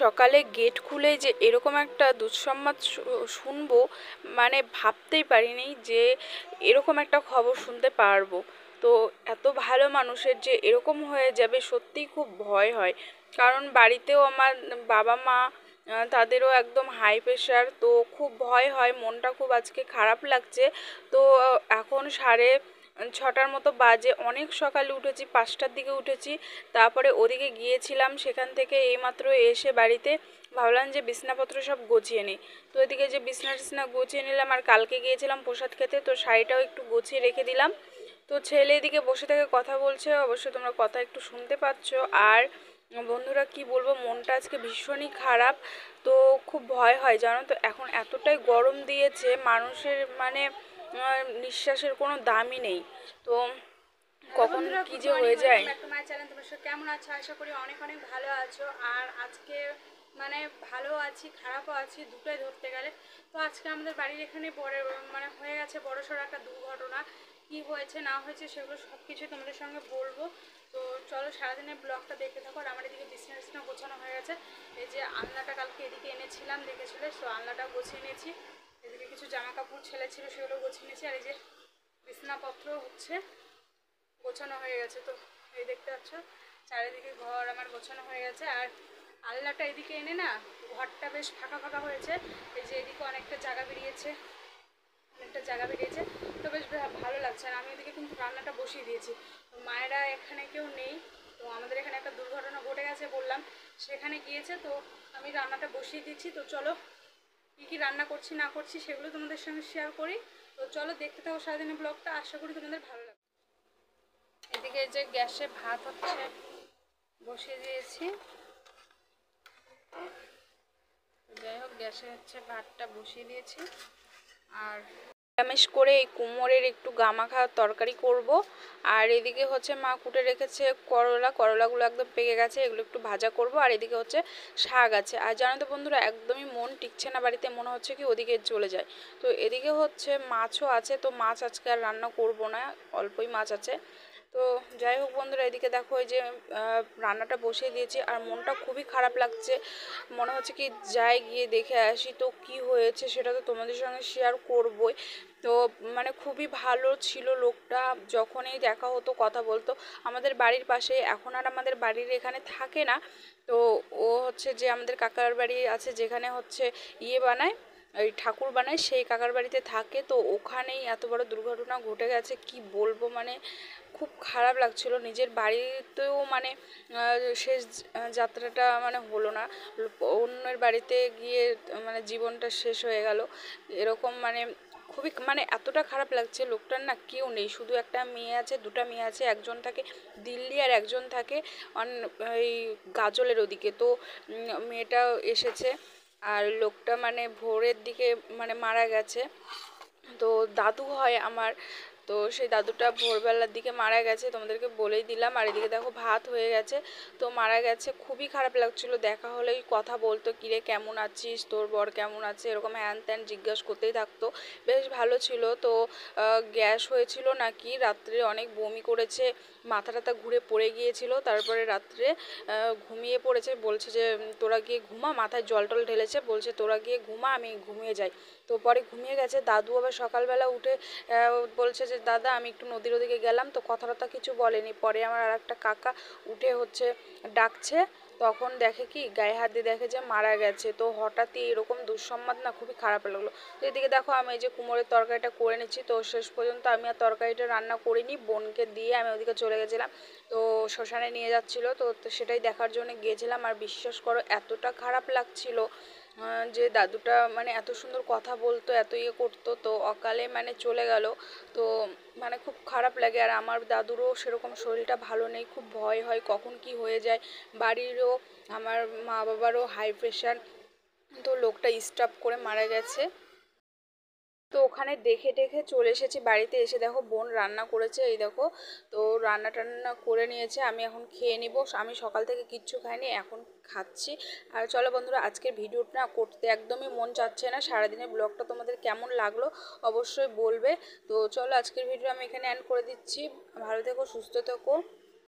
সকালে গেট খুলেই যে এরকম একটা দুঃসংবাদ শুনবো মানে ভাবতেই পারিনি যে এরকম একটা খবর শুনতে পারবো। তো এত ভালো মানুষের যে এরকম হয়ে যাবে সত্যিই খুব ভয় হয়। কারণ বাড়িতেও আমার বাবা মা তাদেরও একদম হাই প্রেশার, তো খুব ভয় হয়, মনটা খুব আজকে খারাপ লাগছে। তো এখন 6:30 মতো বাজে, অনেক সকালে উঠেছি, 5টার দিকে উঠেছি। তারপরে ওদিকে গিয়েছিলাম, সেখান থেকে এইমাত্র এসে বাড়িতে ভাবলাম যে বিছনাপত্র সব গুছিয়ে নিই। তো এদিকে যে বিছনা টিছনা গুছিয়ে নিলাম, আর কালকে গিয়েছিলাম প্রসাদ খেতে, তো শাড়িটাও একটু গুছিয়ে রেখে দিলাম। তো ছেলে এদিকে বসে থেকে কথা বলছে, অবশ্যই তোমরা কথা একটু শুনতে পাচ্ছ। আর বন্ধুরা কি বলবো, মনটা আজকে ভীষণই খারাপ। তো খুব ভয় হয় জানো তো, এখন এতটাই গরম দিয়েছে, মানুষের মানে নিঃশ্বাসের কোনো দামই নেই। তো কখন কি যে হয়ে যায়। তোমার চ্যানেল, তোমার সাথে কেমন আছো? আশা করি অনেক অনেক ভালো আছো। আর আজকে মানে ভালো আছি, খারাপও আছি, দুটোই ধরতে গেলে। তো আজকে আমাদের বাড়ির এখানে মানে হয়ে গেছে বড়সড় একটা দুর্ঘটনা। কি হয়েছে না হয়েছে সেগুলো সব কিছুই তোমাদের সঙ্গে বলবো। তো চলো সারাদিনের ব্লগটা দেখতে থাকো। আর আমার এদিকে বিছনা গোছানো হয়ে গেছে। এই যে আলনাটা কালকে এদিকে এনেছিলাম, দেখেছিলে, তো আলনাটা গুছিয়ে নিয়েছি। এদিকে কিছু জামা কাপড় ছেলে ছিল, সেগুলো গুছিয়ে নিয়েছি। আর এই যে বিছনাপত্র হচ্ছে গোছানো হয়ে গেছে। তো এই দেখতে পাচ্ছ চারিদিকে ঘর আমার গোছানো হয়ে গেছে। আর আলনাটা এদিকে এনে না ঘরটা বেশ ফাঁকা ফাঁকা হয়েছে। এই যে এদিকে অনেকটা জায়গা বেরিয়েছে, তো বেশ ভালো লাগছে। আর আমি এদিকে কিন্তু রান্নাটা বসিয়ে দিয়েছি। তো মায়েরা এখানে কেউ নেই, তো আমাদের এখানে একটা দুর্ঘটনা ঘটে গেছে বললাম, সেখানে গিয়েছে। তো আমি রান্নাটা বসিয়ে দিয়েছি। তো চলো কী কী রান্না করছি না করছি সেগুলো তোমাদের সঙ্গে শেয়ার করি। তো চলো দেখতে থাকো সারাদিনের ব্লগটা, আশা করি তোমাদের ভালো লাগবে। এদিকে যে গ্যাসে ভাত হচ্ছে, বসিয়ে দিয়েছি। যাই হোক, গ্যাসে হচ্ছে ভাতটা বসিয়ে দিয়েছি। আর নিরামিষ করে এই কুমড়োর একটু গামাখা তরকারি করব। আর এদিকে হচ্ছে মা কুটে রেখেছে করলাগুলো একদম পেকে গেছে, এগুলো একটু ভাজা করব। আর এদিকে হচ্ছে শাক আছে। আর জানো তো বন্ধুরা, একদমই মন টিকছে না বাড়িতে, মনে হচ্ছে কি ওদিকে চলে যায়। তো এদিকে হচ্ছে মাছও আছে, তো মাছ আজকে আর রান্না করব না, অল্পই মাছ আছে। তো যাই হোক বন্ধুরা, এদিকে দেখো এই যে রান্নাটা বসিয়ে দিয়েছি। আর মনটা খুবই খারাপ লাগছে, মনে হচ্ছে কি যাই গিয়ে দেখে আসি। তো কি হয়েছে সেটা তো তোমাদের সঙ্গে শেয়ার করবই। তো মানে খুবই ভালো ছিল লোকটা, যখনই দেখা হতো কথা বলতো। আমাদের বাড়ির পাশে, এখন আর আমাদের বাড়ির এখানে থাকে না। তো ও হচ্ছে যে আমাদের কাকার বাড়ি আছে, যেখানে হচ্ছে বানায়, ওই ঠাকুর বানায়, সেই কাকার বাড়িতে থাকে। তো ওখানেই এত বড় দুর্ঘটনা ঘটে গেছে, কি বলবো, মানে খুব খারাপ লাগছিল। নিজের বাড়িতেও মানে শেষ যাত্রাটা মানে হলো না, অন্যের বাড়িতে গিয়ে মানে জীবনটা শেষ হয়ে গেল এরকম। মানে খুবই মানে এতটা খারাপ লাগছে। লোকটার না কেউ নেই, শুধু একটা মেয়ে আছে, দুটো মেয়ে আছে, একজন থাকে দিল্লি আর একজন থাকে এই গাজলের ওদিকে। তো মেয়েটা এসেছে, আর লোকটা মানে ভোরের দিকে মানে মারা গেছে। তো দাদু হয় আমার, তো সেই দাদুটা ভোরবেলার দিকে মারা গেছে, তোমাদেরকে বলেই দিলাম। আর এদিকে দেখো ভাত হয়ে গেছে, তো মারা গেছে। খুবই খারাপ লাগছিল, দেখা হলেই কথা বলতো, কিরে কেমন আছিস, তোর বর কেমন আছে, এরকম হ্যান ত্যান জিজ্ঞাসা করতেই থাকতো, বেশ ভালো ছিল। তো গ্যাস হয়েছিল নাকি, রাত্রে অনেক বমি করেছে, মাথা টাথা ঘুরে পড়ে গিয়েছিল। তারপরে রাত্রে ঘুমিয়ে পড়েছে, বলছে যে তোরা গিয়ে ঘুমা, মাথায় জল টল ঢেলেছে, বলছে তোরা গিয়ে ঘুমা, আমি ঘুমিয়ে যাই। তো পরে ঘুমিয়ে গেছে। দাদু আবার সকালবেলা উঠে বলছে যে দাদা আমি একটু নদীর ওদিকে গেলাম, তো কথা টথা কিছু বলেনি। পরে আমার আর একটা কাকা উঠে হচ্ছে ডাকছে, তখন দেখে কি গায়ে হাত দিয়ে দেখে যে মারা গেছে। তো হঠাৎই এরকম দুঃসংবাদ না খুবই খারাপ লাগলো। তো এদিকে দেখো আমি এই যে কুমড়োর তরকারিটা করে নিচ্ছি। তো শেষ পর্যন্ত আমি আর তরকারিটা রান্না করিনি, বোনকে দিয়ে আমি ওদিকে চলে গেছিলাম। তো শ্মশানে নিয়ে যাচ্ছিলো, তো সেটাই দেখার জন্য গিয়েছিলাম। আর বিশ্বাস করো এতটা খারাপ লাগছিল যে দাদুটা মানে এত সুন্দর কথা বলতো, এত ইয়ে করতো, তো অকালে মানে চলে গেল। তো মানে খুব খারাপ লাগে। আর আমার দাদুরও সেরকম শরীরটা ভালো নেই, খুব ভয় হয় কখন কি হয়ে যায়। বাড়িরও আমার মা বাবারও হাই প্রেশার, তো লোকটা স্ট্রোক করে মারা গেছে। তো ওখানে দেখে টেখে চলে এসেছি বাড়িতে। এসে দেখো বোন রান্না করেছে, এই দেখো। তো রান্না টান্না করে নিয়েছে, আমি এখন খেয়ে নিব। আমি সকাল থেকে কিচ্ছু খাইনি, এখন খাচ্ছি। আর চলো বন্ধুরা, আজকের ভিডিওটা করতে একদমই মন চাচ্ছে না। সারাদিনের ব্লগটা তোমাদের কেমন লাগলো অবশ্যই বলবে। তো চলো আজকের ভিডিও আমি এখানে এন্ড করে দিচ্ছি। ভালো থেকো, সুস্থ থেকো।